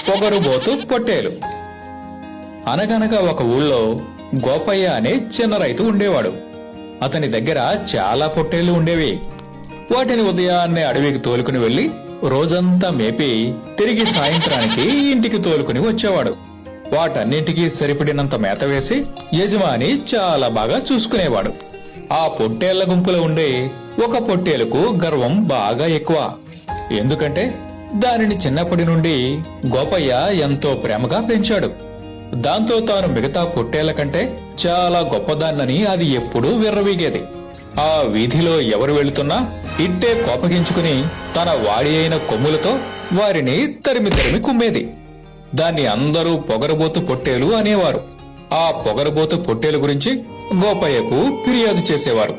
పొగరుబోతు పొట్టేలు. అనగనగా ఒక ఊళ్ళో గోపయ్య అనే చిన్న రైతు ఉండేవాడు. అతని దగ్గర చాలా పొట్టేళ్లు ఉండేవి. వాటిని ఉదయాన్నే అడవికి తోలుకుని వెళ్లి రోజంతా మేపి తిరిగి సాయంత్రానికి ఇంటికి తోలుకుని వచ్చేవాడు. వాటన్నింటికీ సరిపడినంత మేత వేసి యజమాని చాలా బాగా చూసుకునేవాడు. ఆ పొట్టేళ్ల గుంపులో ఉండే ఒక పొట్టేలుకు గర్వం బాగా ఎక్కువ. ఎందుకంటే దానిని చిన్నప్పటి నుండి గోపయ్య ఎంతో ప్రేమగా పెంచాడు. దాంతో తాను మిగతా పొట్టేళ్ల కంటే చాలా గొప్పదాన్నని అది ఎప్పుడూ విర్రవీగేది. ఆ వీధిలో ఎవరు వెళుతున్నా ఇట్టే కోపగించుకుని తన వాడి అయిన కొమ్ములతో వారిని తరిమి తరిమి కుమ్మేది. దాన్ని అందరూ పొగరబోతు పొట్టేలు అనేవారు. ఆ పొగరబోతు పొట్టేలు గురించి గోపయ్యకు ఫిర్యాదు చేసేవారు.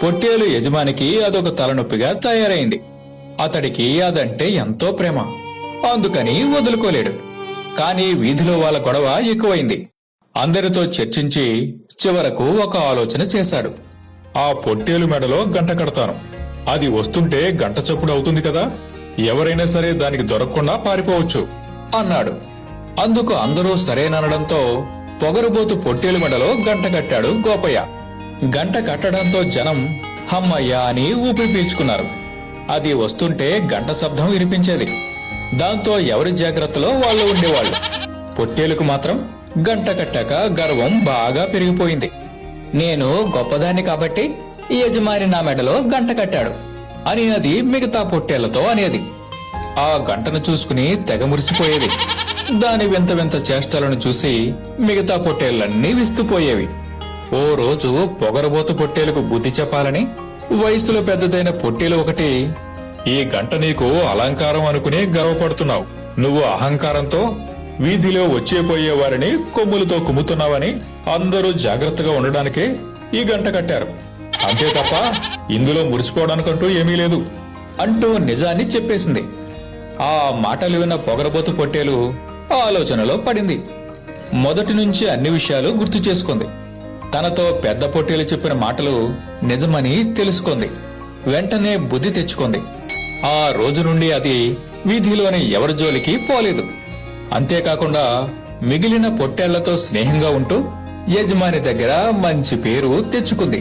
పొట్టేలు యజమానికి అదొక తలనొప్పిగా తయారైంది. అతడికి అదంటే ఎంతో ప్రేమ, అందుకని వదులుకోలేడు. కాని వీధిలో వాళ్ళ గొడవ ఎక్కువైంది. అందరితో చర్చించి చివరకు ఒక ఆలోచన చేశాడు. ఆ పొట్టేలు మెడలో గంట కడతాను. అది వస్తుంటే గంట చప్పుడు అవుతుంది కదా, ఎవరైనా సరే దానికి దొరకకుండా పారిపోవచ్చు అన్నాడు. అందుకు అందరూ సరేననడంతో పొగరుబోతు పొట్టేలు మెడలో గంట కట్టాడు గోపయ్య. గంట కట్టడంతో జనం హమ్మయ్య అని ఊపిరి పీల్చుకున్నారు. అది వస్తుంటే గంట శబ్దం వినిపించేది. దాంతో ఎవరి జాగ్రత్తలో వాళ్ళు ఉండేవాళ్లు. పొట్టేలుకు మాత్రం గంట కట్టాక గర్వం బాగా పెరిగిపోయింది. నేను గొప్పదాన్ని కాబట్టి ఈ యజమాని నా మెడలో గంట కట్టాడు అని అది మిగతా పొట్టేళ్లతో అనేది. ఆ గంటను చూసుకుని తెగ మురిసిపోయేది. దాని వింత వింత చేష్టలను చూసి మిగతా పొట్టేళ్లన్నీ విస్తుపోయేవి. ఓ రోజు పొగరబోతు పొట్టేలుకు బుద్ధి చెప్పాలని వయసులో పెద్దదైన పొట్టేలు ఒకటి, ఈ గంట నీకు అలంకారం అనుకుని గర్వపడుతున్నావు. నువ్వు అహంకారంతో వీధిలో వచ్చేపోయే వారిని కొమ్ములతో కుమ్ముతున్నావని అందరూ జాగ్రత్తగా ఉండడానికే ఈ గంట కట్టారు. అంతే తప్ప ఇందులో మురిసిపోవడానికంటూ ఏమీ లేదు అంటూ నిజాన్ని చెప్పేసింది. ఆ మాటలు విన్న పొగరబోతు పొట్టేలు ఆలోచనలో పడింది. మొదటి నుంచి అన్ని విషయాలు గుర్తు చేసుకుంది. తనతో పెద్ద పొట్టేలు చెప్పిన మాటలు నిజమని తెలుసుకుంది. వెంటనే బుద్ధి తెచ్చుకుంది. ఆ రోజు నుండి అది వీధిలోని ఎవరి జోలికి పోలేదు. అంతేకాకుండా మిగిలిన పొట్టేళ్లతో స్నేహంగా ఉంటూ యజమాని దగ్గర మంచి పేరు తెచ్చుకుంది.